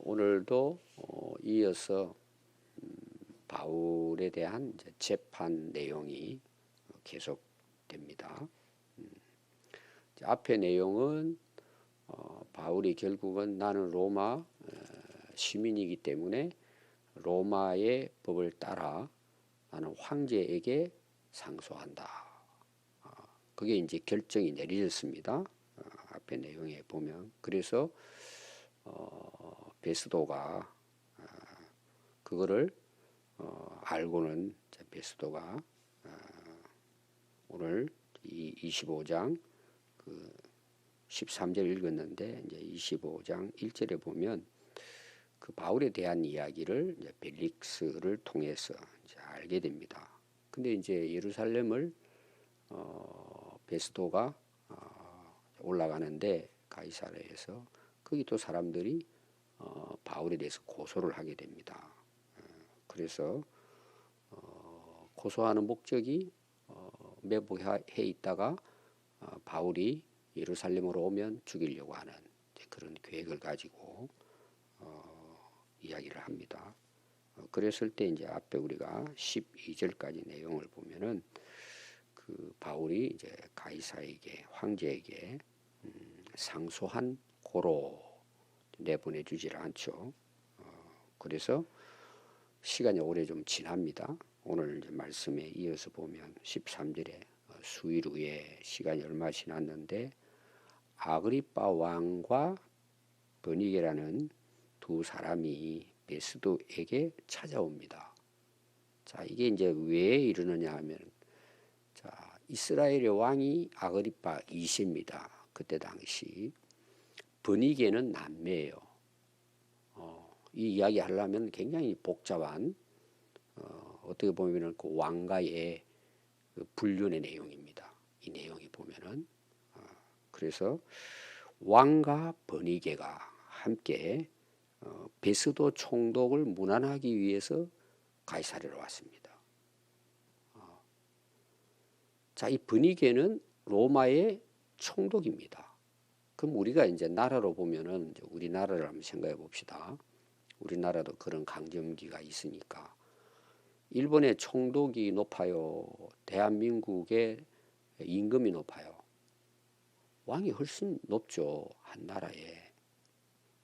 오늘도 이어서 바울에 대한 이제 재판 내용이 계속됩니다. 앞의 내용은 바울이 결국은 나는 로마 시민이기 때문에 로마의 법을 따라 나는 황제에게 상소한다. 그게 이제 결정이 내려졌습니다. 앞의 내용에 보면. 그래서 베스도가 그거를 알고는 베스도가 오늘 이 25장 그 13절 읽었는데 이제 25장 1절에 보면 그 바울에 대한 이야기를 이제 벨릭스를 통해서 이제 알게 됩니다. 근데 이제 예루살렘을 베스도가 올라가는데 가이사랴에서 거기 또 사람들이 바울에 대해서 고소를 하게 됩니다. 그래서 고소하는 목적이 매복해 있다가 바울이 예루살렘으로 오면 죽이려고 하는 그런 계획을 가지고 이야기를 합니다. 그랬을 때 이제 앞에 우리가 12절까지 내용을 보면은 그 바울이 이제 가이사에게 황제에게 상소한 고로 내보내 주질 않죠. 그래서 시간이 오래 좀 지납니다. 오늘 이제 말씀에 이어서 보면 13절에 수일 후에 시간이 얼마 지났는데 아그리빠 왕과 버니게라는 두 사람이 베스도에게 찾아옵니다. 자, 이게 이제 왜 이러느냐 하면 자, 이스라엘의 왕이 아그리빠 2세입니다. 그때 당시 버니게는 남매예요. 이 이야기 하려면 굉장히 복잡한 어떻게 보면은 그 왕가의 그 불륜의 내용입니다. 이 내용이 보면은 그래서 왕과 버니게가 함께 베스도 총독을 문안하기 위해서 가이사랴로 왔습니다. 자, 이 버니게는 로마의 총독입니다. 그럼 우리가 이제 나라로 보면은 이제 우리나라를 한번 생각해 봅시다. 우리나라도 그런 강점기가 있으니까 일본의 총독이 높아요. 대한민국의 임금이 높아요. 왕이 훨씬 높죠. 한 나라에.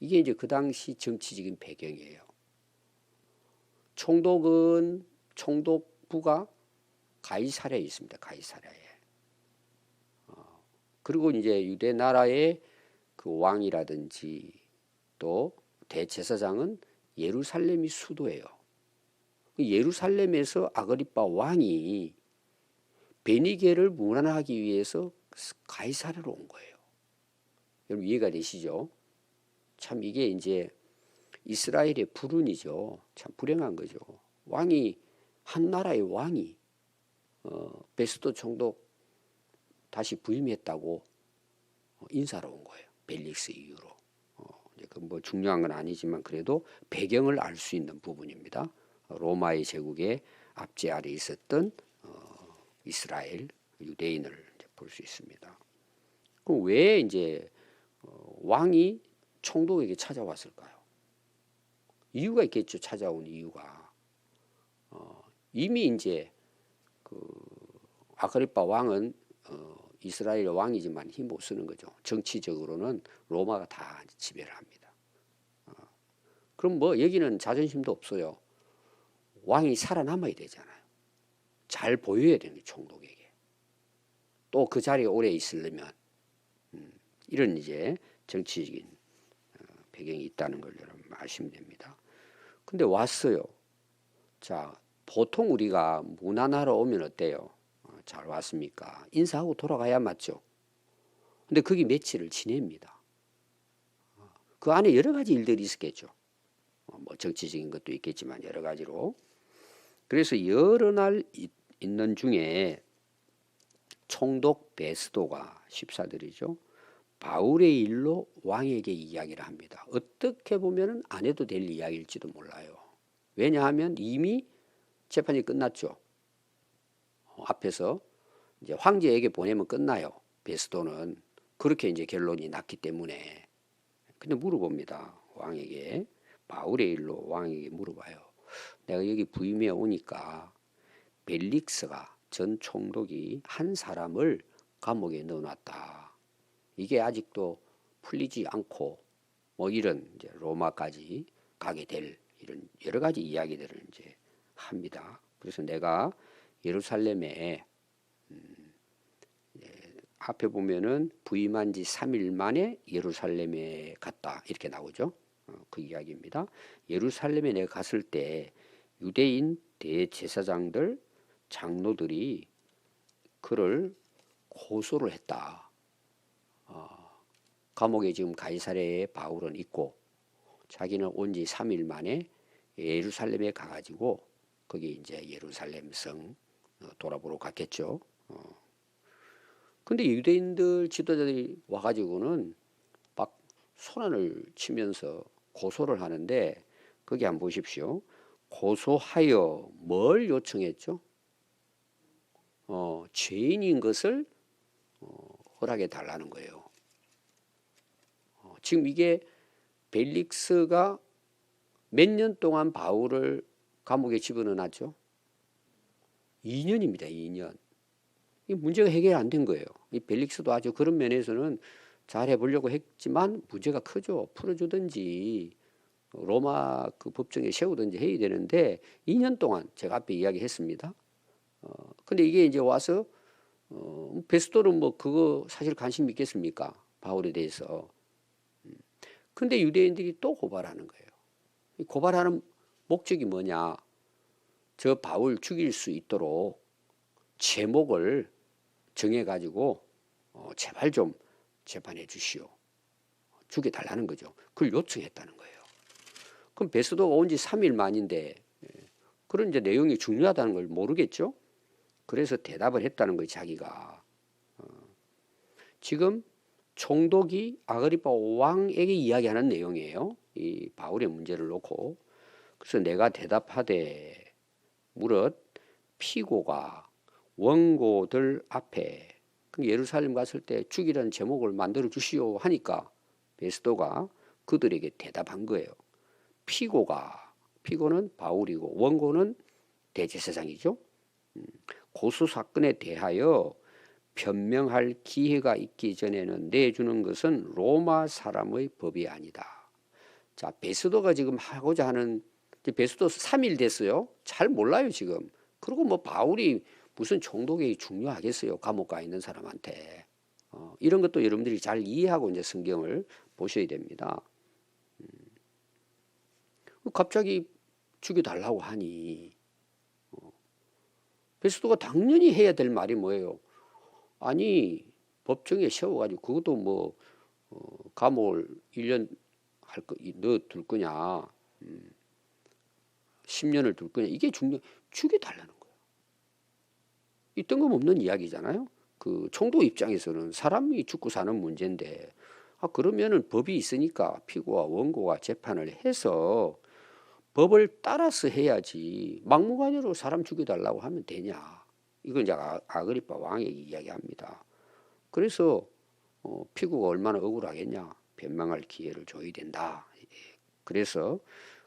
이게 이제 그 당시 정치적인 배경이에요. 총독부가 가이사랴에 있습니다. 가이사랴에. 그리고 이제 유대 나라의 그 왕이라든지 또 대제사장은 예루살렘이 수도예요. 예루살렘에서 아그리빠 왕이 베니게를 문안하기 위해서 가이사랴로 온 거예요. 여러분 이해가 되시죠? 참 이게 이제 이스라엘의 불운이죠. 참 불행한 거죠. 왕이 한 나라의 왕이 베스도 총독 다시 부임했다고 인사로 온 거예요. 벨릭스 이후로. 그 뭐 중요한 건 아니지만 그래도 배경을 알 수 있는 부분입니다. 로마의 제국의 압제 아래 있었던 이스라엘 유대인을 볼 수 있습니다. 그럼 왜 이제 왕이 총독에게 찾아왔을까요? 이유가 있겠죠. 찾아온 이유가 이미 이제 그 아그리빠 왕은 이스라엘 왕이지만 힘 못 쓰는 거죠. 정치적으로는 로마가 다 지배를 합니다. 그럼 뭐 여기는 자존심도 없어요. 왕이 살아남아야 되잖아요. 잘 보여야 되는 총독에게. 또 그 자리에 오래 있으려면 이런 이제 정치적인 배경이 있다는 걸 여러분 아시면 됩니다. 근데 왔어요. 자, 보통 우리가 문안하러 오면 어때요? 잘 왔습니까? 인사하고 돌아가야 맞죠. 근데 거기 며칠을 지냅니다. 그 안에 여러 가지 일들이 있었겠죠. 뭐 정치적인 것도 있겠지만 여러 가지로. 그래서 여러 날 있는 중에 총독 베스도가 14절이죠. 바울의 일로 왕에게 이야기를 합니다. 어떻게 보면 안 해도 될 이야기일지도 몰라요. 왜냐하면 이미 재판이 끝났죠. 앞에서 이제 황제에게 보내면 끝나요. 베스도는 그렇게 이제 결론이 났기 때문에. 근데 물어봅니다. 왕에게 바울의 일로 왕에게 물어봐요. 내가 여기 부임해 오니까 벨릭스가 전 총독이 한 사람을 감옥에 넣어놨다. 이게 아직도 풀리지 않고 뭐 이런 이제 로마까지 가게 될 이런 여러 가지 이야기들을 이제 합니다. 그래서 내가 예루살렘에 앞에 보면은 부임한 지 3일 만에 예루살렘에 갔다 이렇게 나오죠. 그 이야기입니다. 예루살렘에 내가 갔을 때 유대인 대제사장들 장로들이 그를 고소를 했다. 감옥에 지금 가이사랴에 바울은 있고 자기는 온 지 3일 만에 예루살렘에 가가지고 거기 이제 예루살렘 성 돌아보러 갔겠죠. 근데 유대인들 지도자들이 와가지고는 막 소란을 치면서 고소를 하는데 거기 한번 보십시오. 고소하여 뭘 요청했죠? 죄인인 것을 허락해 달라는 거예요. 지금 이게 벨릭스가 몇 년 동안 바울을 감옥에 집어넣어놨죠? 2년입니다. 2년. 이 문제가 해결 안 된 거예요. 이 벨릭스도 아주 그런 면에서는 잘 해보려고 했지만 문제가 크죠. 풀어주든지 로마 그 법정에 세우든지 해야 되는데 2년 동안 제가 앞에 이야기했습니다. 근데 이게 이제 와서 베스토는 뭐 그거 사실 관심 있겠습니까? 바울에 대해서. 근데 유대인들이 또 고발하는 거예요. 이 고발하는 목적이 뭐냐? 저 바울 죽일 수 있도록 제목을 정해가지고 제발 좀 재판해 주시오. 죽여달라는 거죠. 그걸 요청했다는 거예요. 그럼 베스도가 온 지 3일 만인데 그런 이제 내용이 중요하다는 걸 모르겠죠. 그래서 대답을 했다는 거예요. 자기가. 지금 총독이 아그리파 왕에게 이야기하는 내용이에요. 이 바울의 문제를 놓고. 그래서 내가 대답하되 무릇 피고가 원고들 앞에 예루살렘 갔을 때 죽이라는 제목을 만들어 주시오 하니까 베스도가 그들에게 대답한 거예요. 피고는 바울이고 원고는 대제사장이죠. 고소 사건에 대하여 변명할 기회가 있기 전에는 내주는 것은 로마 사람의 법이 아니다. 자, 베스도가 지금 하고자 하는 베스도 3일 됐어요. 잘 몰라요 지금. 그리고 뭐 바울이 무슨 총독이 중요하겠어요. 감옥 가 있는 사람한테. 이런 것도 여러분들이 잘 이해하고 이제 성경을 보셔야 됩니다. 갑자기 죽여달라고 하니 베스도가 당연히 해야 될 말이 뭐예요? 아니 법정에 세워가지고 그것도 뭐 감옥을 1년 넣어둘 거냐 10년을 둘 거냐 이게 죽여달라는 거예요. 이 뜬금없는 이야기잖아요. 그 총독 입장에서는 사람이 죽고 사는 문제인데 그러면은 법이 있으니까 피고와 원고가 재판을 해서 법을 따라서 해야지 막무가내로 사람 죽여달라고 하면 되냐. 이건 이제 아그리파 왕에게 이야기합니다. 그래서 피고가 얼마나 억울하겠냐. 변명할 기회를 줘야 된다. 그래서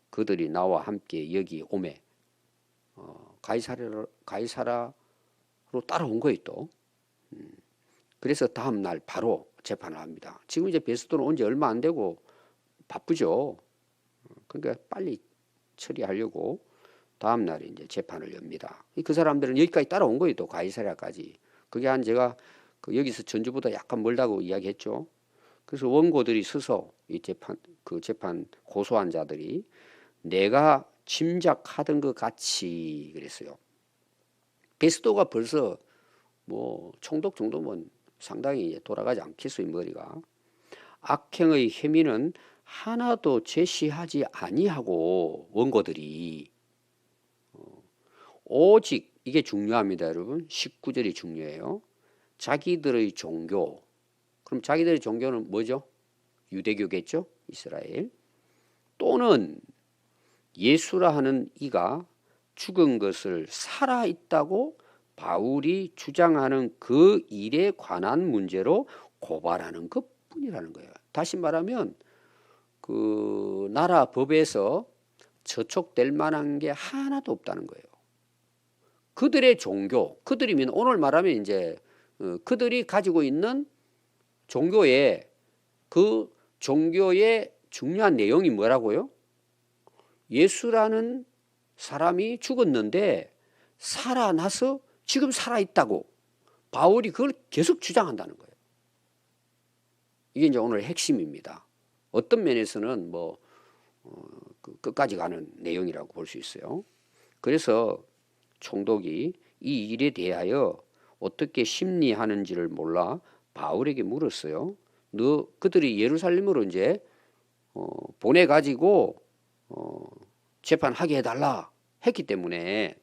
그들이 나와 함께 여기 오매 가이사라로 따라온 거예요 또. 그래서 다음 날 바로 재판을 합니다. 지금 이제 베스도는 온 지 얼마 안 되고 바쁘죠. 그러니까 빨리 처리하려고 다음 날에 이제 재판을 엽니다. 그 사람들은 여기까지 따라온 거예요 또 가이사랴까지. 그게 한 제가 여기서 전주보다 약간 멀다고 이야기했죠. 그래서 원고들이 서서 이 재판 고소한 자들이 내가 짐작하던 것 같이 그랬어요. 베스도가 벌써 뭐 총독 정도면 상당히 돌아가지 않겠어요 머리가. 악행의 혐의는 하나도 제시하지 아니하고 원고들이 오직 이게 중요합니다 여러분. 19절이 중요해요. 자기들의 종교. 그럼 자기들의 종교는 뭐죠? 유대교겠죠. 이스라엘. 또는 예수라 하는 이가 죽은 것을 살아있다고 바울이 주장하는 그 일에 관한 문제로 고발하는 것뿐이라는 거예요. 다시 말하면 그 나라 법에서 저촉될 만한 게 하나도 없다는 거예요. 그들의 종교, 그들이면 오늘 말하면 이제 그들이 가지고 있는 종교의 그 종교의 중요한 내용이 뭐라고요? 예수라는 사람이 죽었는데 살아나서 지금 살아있다고 바울이 그걸 계속 주장한다는 거예요. 이게 이제 오늘 핵심입니다. 어떤 면에서는 뭐 끝까지 가는 내용이라고 볼 수 있어요. 그래서 총독이 이 일에 대하여 어떻게 심리하는지를 몰라 바울에게 물었어요. 너 그들이 예루살렘으로 이제 보내가지고 재판하게 해달라 했기 때문에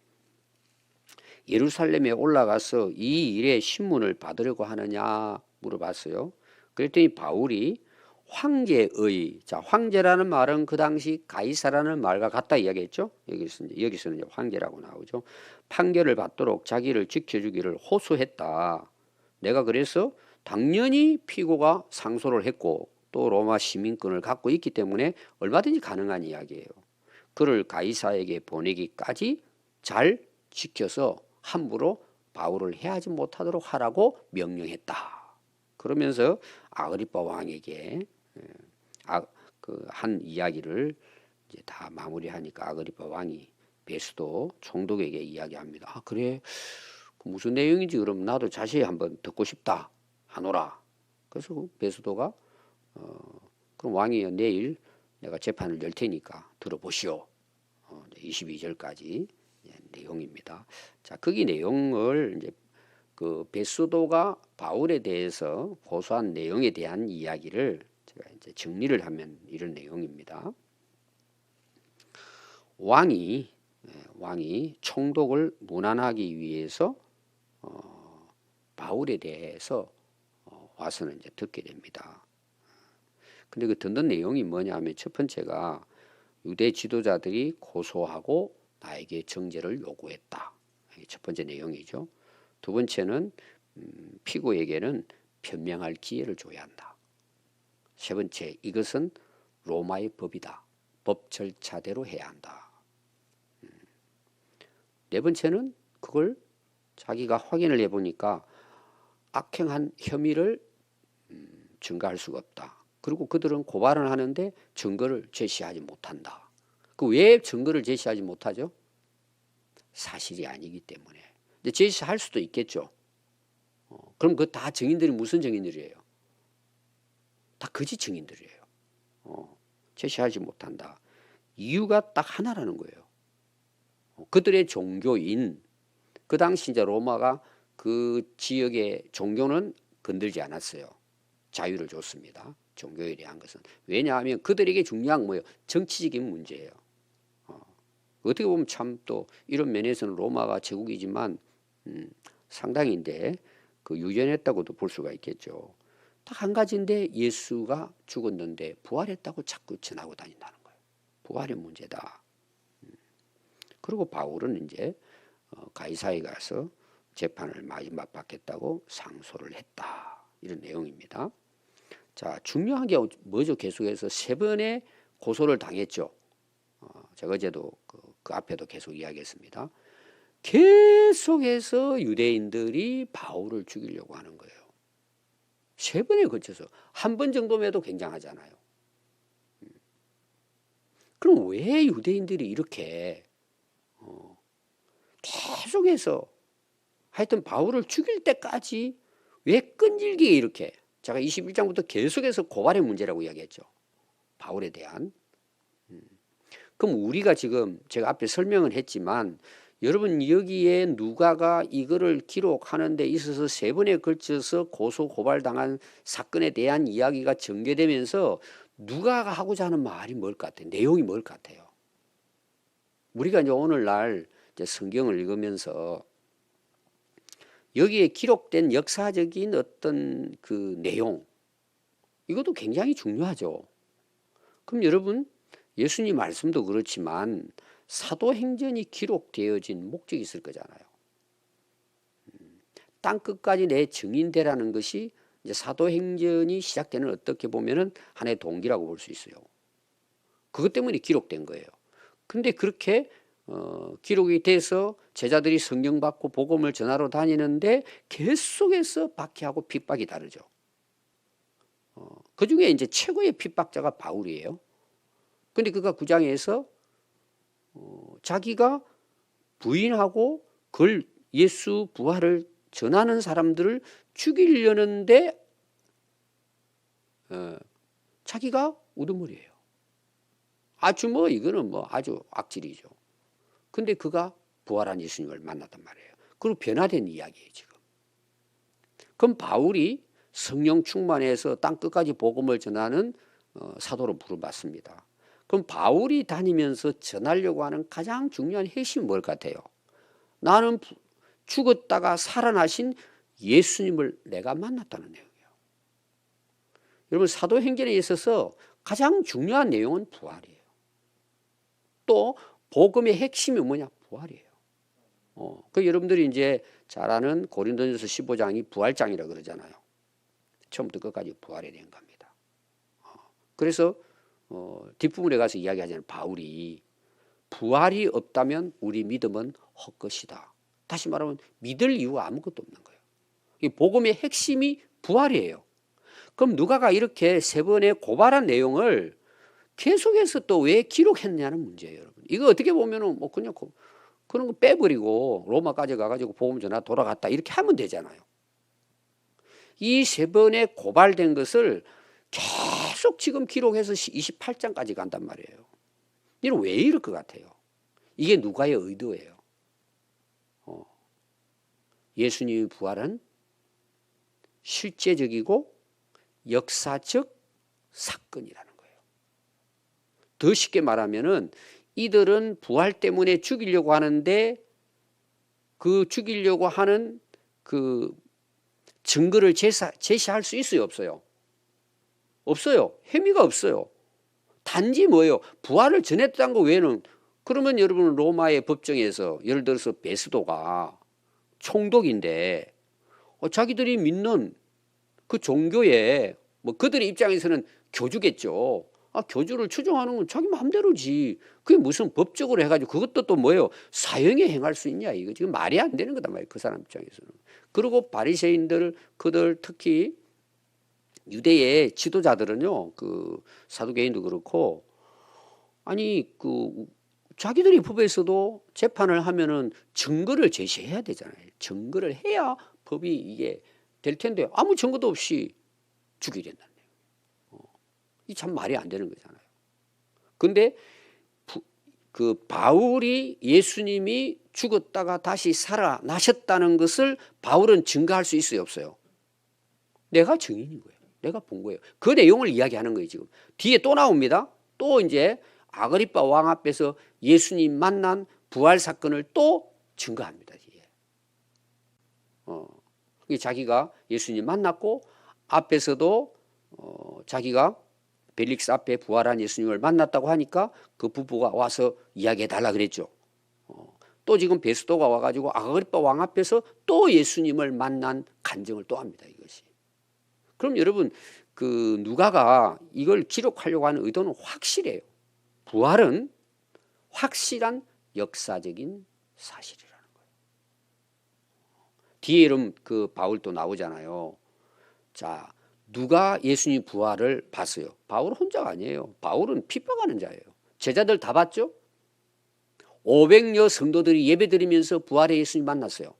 예루살렘에 올라가서 이 일의 신문을 받으려고 하느냐 물어봤어요. 그랬더니 바울이 황제의, 자, 황제라는 말은 그 당시 가이사라는 말과 같다 이야기했죠. 여기서는 이제 황제라고 나오죠. 판결을 받도록 자기를 지켜주기를 호소했다. 내가 그래서 당연히 피고가 상소를 했고 또 로마 시민권을 갖고 있기 때문에 얼마든지 가능한 이야기예요. 그를 가이사에게 보내기까지 잘 지켜서 함부로 바울을 해하지 못하도록 하라고 명령했다. 그러면서 아그리빠 왕에게 그 한 이야기를 이제 다 마무리하니까 아그리빠 왕이 베스도 총독에게 이야기합니다. 아, 그래, 무슨 내용인지 그럼 나도 자세히 한번 듣고 싶다 하노라. 그래서 베스도가 그럼 왕이 내일 내가 재판을 열 테니까 들어보시오. 22절까지 내용입니다. 자, 거기 내용을 이제 그 베스도가 바울에 대해서 고소한 내용에 대한 이야기를 제가 이제 정리를 하면 이런 내용입니다. 왕이 총독을 문안하기 위해서 바울에 대해서 와서는 이제 듣게 됩니다. 근데 그 듣는 내용이 뭐냐면 첫 번째가 유대 지도자들이 고소하고 나에게 정죄를 요구했다. 이게 첫 번째 내용이죠. 두 번째는 피고에게는 변명할 기회를 줘야 한다. 세 번째, 이것은 로마의 법이다. 법 절차대로 해야 한다. 네 번째는 그걸 자기가 확인을 해보니까 악행한 혐의를 증거할 수가 없다. 그리고 그들은 고발을 하는데 증거를 제시하지 못한다. 그 왜 증거를 제시하지 못하죠? 사실이 아니기 때문에. 근데 제시할 수도 있겠죠. 그럼 그 다 증인들이 무슨 증인들이에요? 다 거짓 증인들이에요. 제시하지 못한다. 이유가 딱 하나라는 거예요. 그들의 종교인, 그 당시 이제 로마가 그 지역의 종교는 건들지 않았어요. 자유를 줬습니다. 종교에 대한 것은. 왜냐하면 그들에게 중요한 뭐예요? 정치적인 문제예요. 어떻게 보면 참 또 이런 면에서는 로마가 제국이지만 상당히인데 그 유연했다고도 볼 수가 있겠죠. 딱 한 가지인데 예수가 죽었는데 부활했다고 자꾸 전하고 다닌다는 거예요. 부활의 문제다. 그리고 바울은 이제 가이사에 가서 재판을 마지막 받겠다고 상소를 했다. 이런 내용입니다. 자, 중요한 게 뭐죠? 계속해서 세 번의 고소를 당했죠. 제가 어제도 그 앞에도 계속 이야기했습니다. 계속해서 유대인들이 바울을 죽이려고 하는 거예요. 세 번에 걸쳐서 한 번 정도면 해도 굉장하잖아요. 그럼 왜 유대인들이 이렇게 계속해서 하여튼 바울을 죽일 때까지 왜 끈질기게 이렇게 제가 21장부터 계속해서 고발의 문제라고 이야기했죠. 바울에 대한. 그럼 우리가 지금 제가 앞에 설명을 했지만 여러분 여기에 누가가 이거를 기록하는 데 있어서 세 번에 걸쳐서 고소 고발당한 사건에 대한 이야기가 전개되면서 누가가 하고자 하는 말이 뭘 것 같아요? 내용이 뭘 것 같아요? 우리가 이제 오늘날 이제 성경을 읽으면서 여기에 기록된 역사적인 어떤 그 내용 이것도 굉장히 중요하죠. 그럼 여러분 예수님 말씀도 그렇지만 사도행전이 기록되어진 목적이 있을 거잖아요. 땅 끝까지 내 증인되라는 것이 이제 사도행전이 시작되는 어떻게 보면은 하나의 동기라고 볼 수 있어요. 그것 때문에 기록된 거예요. 근데 그렇게 기록이 돼서 제자들이 성령 받고 복음을 전하러 다니는데 계속해서 박해하고 핍박이 다르죠. 그 중에 이제 최고의 핍박자가 바울이에요. 근데 그가 9장에서 자기가 부인하고 그걸 예수 부활을 전하는 사람들을 죽이려는데 자기가 우두머리예요. 아주 이거는 아주 악질이죠. 근데 그가 부활한 예수님을 만났단 말이에요. 그리고 변화된 이야기예요, 지금. 그럼 바울이 성령 충만해서 땅 끝까지 복음을 전하는 사도로 부름받습니다. 그럼 바울이 다니면서 전하려고 하는 가장 중요한 핵심이 뭘 같아요? 나는 죽었다가 살아나신 예수님을 내가 만났다는 내용이에요. 여러분, 사도행전에 있어서 가장 중요한 내용은 부활이에요. 또 복음의 핵심이 뭐냐? 부활이에요. 그 여러분들이 이제 잘 아는 고린도전서 15장이 부활장이라고 그러잖아요. 처음부터 끝까지 부활에 대한 겁니다. 그래서 뒷부분에 가서 이야기하자면 바울이 부활이 없다면 우리 믿음은 헛것이다. 다시 말하면 믿을 이유가 아무것도 없는 거예요. 이 복음의 핵심이 부활이에요. 그럼 누가가 이렇게 세 번의 고발한 내용을 계속해서 또 왜 기록했냐는 문제예요, 여러분. 이거 어떻게 보면은 그냥 그런 거 빼버리고 로마까지 가가지고 복음 전하 돌아갔다 이렇게 하면 되잖아요. 이 세 번의 고발된 것을 계속 지금 기록해서 28장까지 간단 말이에요. 이건 왜 이럴 것 같아요? 이게 누가의 의도예요. 예수님의 부활은 실제적이고 역사적 사건이라는 거예요. 더 쉽게 말하면은 이들은 부활 때문에 죽이려고 하는데 그 죽이려고 하는 그 증거를 제시할 수 있어요, 없어요? 없어요. 혐의가 없어요. 단지 뭐예요? 부활을 전했다는 거 외에는. 그러면 여러분 로마의 법정에서 예를 들어서 베스도가 총독인데 자기들이 믿는 그 종교에 그들의 입장에서는 교주겠죠. 교주를 추종하는 건 자기 마음대로지. 그게 무슨 법적으로 해가지고 그것도 또 뭐예요? 사형에 행할 수 있냐? 이거 지금 말이 안 되는 거단 말이에요. 그 사람 입장에서는. 그리고 바리새인들 그들 특히 유대의 지도자들은요, 그 사두개인도 그렇고, 아니 자기들이 법에서도 재판을 하면은 증거를 제시해야 되잖아요. 증거를 해야 법이 이게 될 텐데 아무 증거도 없이 죽이려는 이 참 말이 안 되는 거잖아요. 근데 그 바울이 예수님이 죽었다가 다시 살아나셨다는 것을 바울은 증거할 수 있어요, 없어요? 내가 증인인 거예요. 내가 본 거예요. 그 내용을 이야기하는 거예요, 지금. 뒤에 또 나옵니다. 또 이제 아그리빠 왕 앞에서 예수님 만난 부활 사건을 또 증거합니다, 뒤에. 자기가 예수님 만났고 앞에서도 자기가 벨릭스 앞에 부활한 예수님을 만났다고 하니까 그 부부가 와서 이야기해 달라 그랬죠. 또 지금 베스도가 와가지고 아그리빠 왕 앞에서 또 예수님을 만난 간증을 또 합니다, 이것이. 그럼 여러분 그 누가가 이걸 기록하려고 하는 의도는 확실해요. 부활은 확실한 역사적인 사실이라는 거예요. 뒤에 이름 그 바울도 나오잖아요. 자, 누가 예수님 부활을 봤어요? 바울 혼자가 아니에요. 바울은 핍박하는 자예요. 제자들 다 봤죠? 500여 성도들이 예배드리면서 부활의 예수님 만났어요.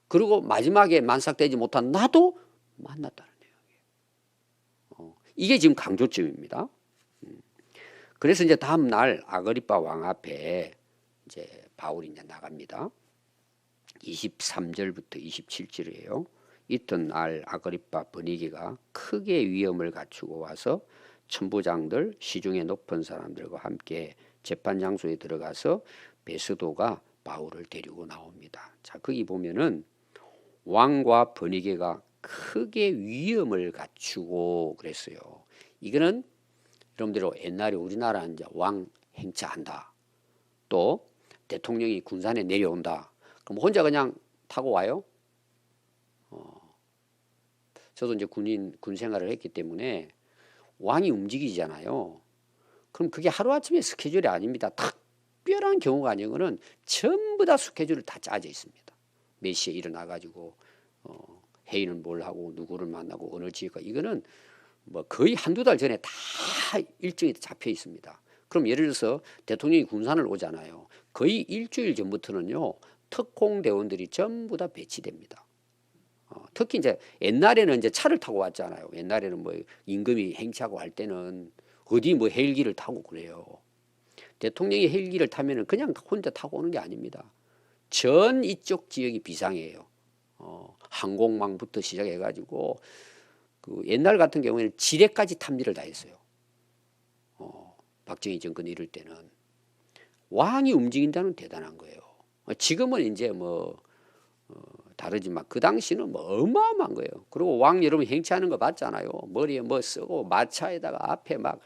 그리고 마지막에 만삭되지 못한 나도 만났다는 내용이에요. 이게 지금 강조점입니다. 그래서 이제 다음 날 아그리빠 왕 앞에 이제 바울이 이제 나갑니다. 23절부터 27절이에요. 이튿날 아그리빠 버니게가 크게 위험을 갖추고 와서 천부장들 시중에 높은 사람들과 함께 재판 장소에 들어가서 베스도가 바울을 데리고 나옵니다. 자, 거기 보면은 왕과 버니게가 크게 위험을 갖추고 그랬어요. 이거는 여러분들 옛날에 우리나라 이제 왕 행차한다. 또 대통령이 군산에 내려온다. 그럼 혼자 그냥 타고 와요? 저도 이제 군 생활을 했기 때문에 왕이 움직이잖아요. 그럼 그게 하루아침에 스케줄이 아닙니다. 특별한 경우가 아닌 거는 전부 다 스케줄을 다 짜져 있습니다. 몇 시에 일어나가지고 회의는 뭘 하고 누구를 만나고 어느 지역가, 이거는 뭐 거의 한두 달 전에 다 일정이 잡혀 있습니다. 그럼 예를 들어서 대통령이 군산을 오잖아요. 거의 일주일 전부터는요, 특공대원들이 전부 다 배치됩니다. 특히 이제 옛날에는 이제 차를 타고 왔잖아요. 옛날에는 뭐 임금이 행차하고 할 때는 어디 뭐 헬기를 타고 그래요. 대통령이 헬기를 타면은 그냥 혼자 타고 오는 게 아닙니다. 전 이쪽 지역이 비상이에요. 항공망부터 시작해가지고 그 옛날 같은 경우에는 지뢰까지 탐지를 다 했어요. 박정희 정권 이럴 때는 왕이 움직인다는 대단한 거예요. 지금은 이제 뭐 다르지만 그 당시는 뭐 어마어마한 거예요. 그리고 왕 여러분 행차하는 거 봤잖아요. 머리에 뭐 쓰고 마차에다가 앞에 막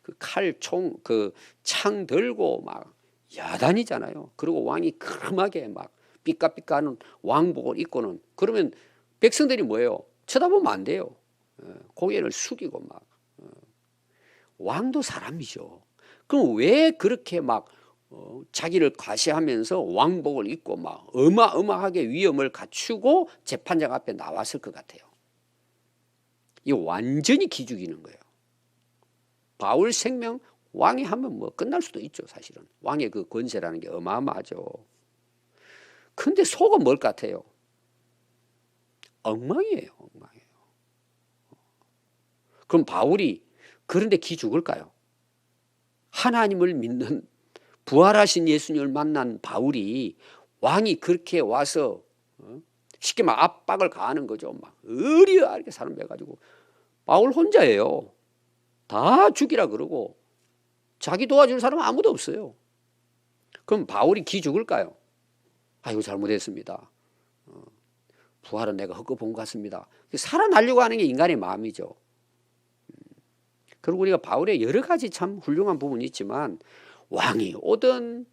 그 칼, 총, 그 창 들고 막 야단이잖아요. 그리고 왕이 크름하게 막 삐까삐까하는 왕복을 입고는, 그러면 백성들이 뭐예요? 쳐다보면 안 돼요. 고개를 숙이고 막. 왕도 사람이죠. 그럼 왜 그렇게 막 자기를 과시하면서 왕복을 입고 막 어마어마하게 위험을 갖추고 재판장 앞에 나왔을 것 같아요? 이 완전히 기죽이는 거예요. 바울 생명, 왕이 하면 뭐 끝날 수도 있죠. 사실은 왕의 그 권세라는 게 어마어마하죠. 근데 속은 뭘 같아요? 엉망이에요. 엉망이에요. 그럼 바울이 그런데 기죽을까요? 하나님을 믿는 부활하신 예수님을 만난 바울이, 왕이 그렇게 와서 쉽게 막 압박을 가하는 거죠. 막 의리야 이렇게 사람 매가지고 바울 혼자예요. 다 죽이라 그러고 자기 도와줄 사람은 아무도 없어요. 그럼 바울이 기죽을까요? 아이고 잘못했습니다. 부활은 내가 헛거 본 것 같습니다. 살아나려고 하는 게 인간의 마음이죠. 그리고 우리가 바울의 여러 가지 참 훌륭한 부분이 있지만, 왕이 오든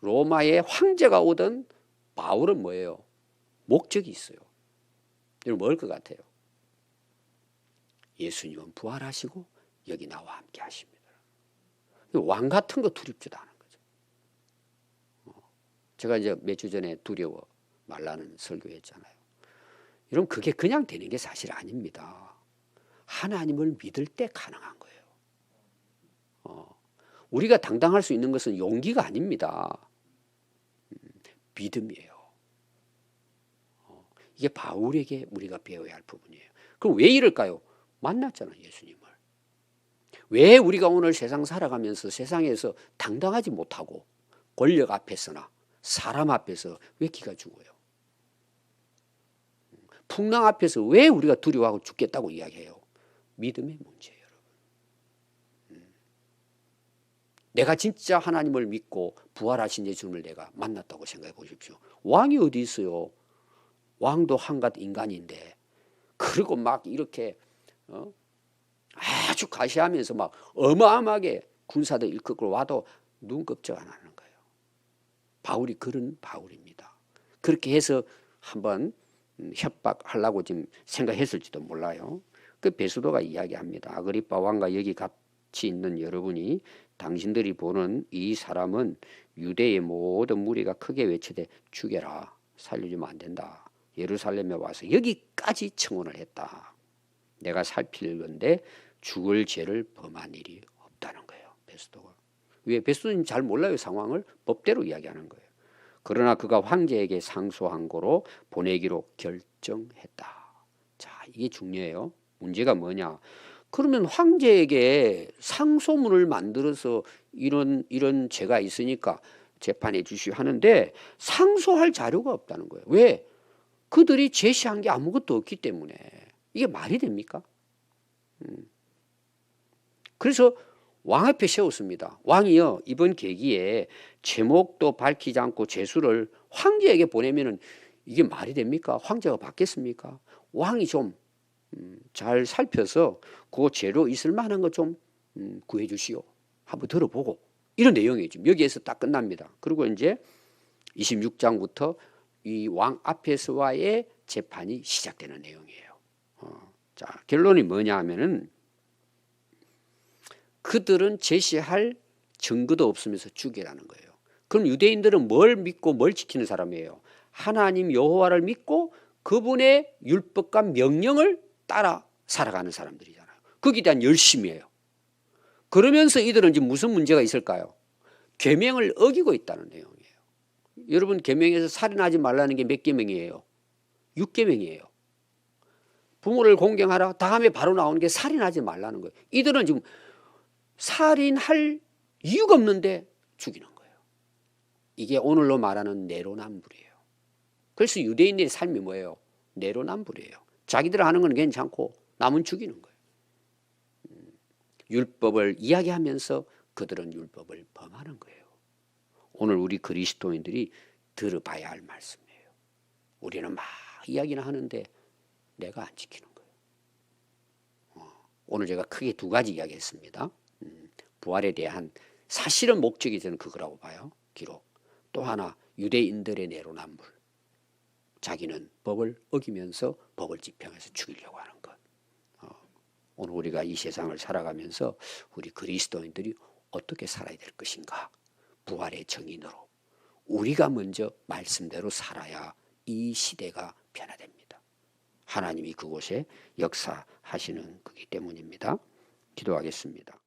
로마의 황제가 오든 바울은 뭐예요? 목적이 있어요. 여러분 뭘 것 같아요? 예수님은 부활하시고 여기 나와 함께 하십니다. 왕 같은 거 두렵지도 않은 거죠. 제가 이제 몇 주 전에 두려워 말라는 설교했잖아요. 여러분 그게 그냥 되는 게 사실 아닙니다. 하나님을 믿을 때 가능한 거예요. 우리가 당당할 수 있는 것은 용기가 아닙니다. 믿음이에요. 이게 바울에게 우리가 배워야 할 부분이에요. 그럼 왜 이럴까요? 만났잖아요, 예수님을. 왜 우리가 오늘 세상 살아가면서 세상에서 당당하지 못하고 권력 앞에서나 사람 앞에서 왜 기가 죽어요? 풍랑 앞에서 왜 우리가 두려워하고 죽겠다고 이야기해요? 믿음의 문제예요, 여러분. 내가 진짜 하나님을 믿고 부활하신 예수님을 내가 만났다고 생각해 보십시오. 왕이 어디 있어요? 왕도 한갓 인간인데, 그리고 막 이렇게 아주 가시하면서 막 어마어마하게 군사들 일극으로 와도 눈껍질 안 하는 거예요. 바울이 그런 바울입니다. 그렇게 해서 한번 협박하려고 지금 생각했을지도 몰라요. 그 베스도가 이야기합니다. 아그리빠 왕과 여기 같이 있는 여러분이, 당신들이 보는 이 사람은 유대의 모든 무리가 크게 외치되 죽여라, 살려주면 안 된다. 예루살렘에 와서 여기까지 청혼을 했다. 내가 살필 건데 죽을 죄를 범한 일이 없다는 거예요, 베스도가. 왜? 베스도는 잘 몰라요, 상황을. 법대로 이야기하는 거예요. 그러나 그가 황제에게 상소한 거로 보내기로 결정했다. 자, 이게 중요해요. 문제가 뭐냐? 그러면 황제에게 상소문을 만들어서 이런 죄가 있으니까 재판해 주시오 하는데 상소할 자료가 없다는 거예요. 왜? 그들이 제시한 게 아무것도 없기 때문에. 이게 말이 됩니까? 그래서 왕 앞에 세웠습니다. 왕이요, 이번 계기에 제목도 밝히지 않고 제수를 황제에게 보내면은 이게 말이 됩니까? 황제가 받겠습니까? 왕이 좀 잘 살펴서 그 죄로 있을 만한 거 좀 구해 주시오. 한번 들어보고. 이런 내용이죠. 여기에서 딱 끝납니다. 그리고 이제 26장부터 이 왕 앞에서와의 재판이 시작되는 내용이에요. 자, 결론이 뭐냐 하면은, 그들은 제시할 증거도 없으면서 죽이라는 거예요. 그럼 유대인들은 뭘 믿고 뭘 지키는 사람이에요? 하나님 여호와를 믿고 그분의 율법과 명령을 따라 살아가는 사람들이잖아요. 거기에 대한 열심이에요. 그러면서 이들은 지금 무슨 문제가 있을까요? 계명을 어기고 있다는 내용이에요. 여러분, 계명에서 살인하지 말라는 게 몇 계명이에요? 6계명이에요. 부모를 공경하라. 다음에 바로 나오는 게 살인하지 말라는 거예요. 이들은 지금 살인할 이유가 없는데 죽이는 거예요. 이게 오늘로 말하는 내로남불이에요. 그래서 유대인의 삶이 뭐예요? 내로남불이에요. 자기들 하는 건 괜찮고 남은 죽이는 거예요. 율법을 이야기하면서 그들은 율법을 범하는 거예요. 오늘 우리 그리스도인들이 들어봐야 할 말씀이에요. 우리는 막 이야기는 하는데 내가 안 지키는 거예요. 오늘 제가 크게 두 가지 이야기했습니다. 부활에 대한 사실은 목적이 저는 그거라고 봐요. 기록. 또 하나 유대인들의 내로남불. 자기는 법을 어기면서 법을 집행해서 죽이려고 하는 것. 오늘 우리가 이 세상을 살아가면서 우리 그리스도인들이 어떻게 살아야 될 것인가. 부활의 정인으로 우리가 먼저 말씀대로 살아야 이 시대가 변화됩니다. 하나님이 그곳에 역사하시는 거기 때문입니다. 기도하겠습니다.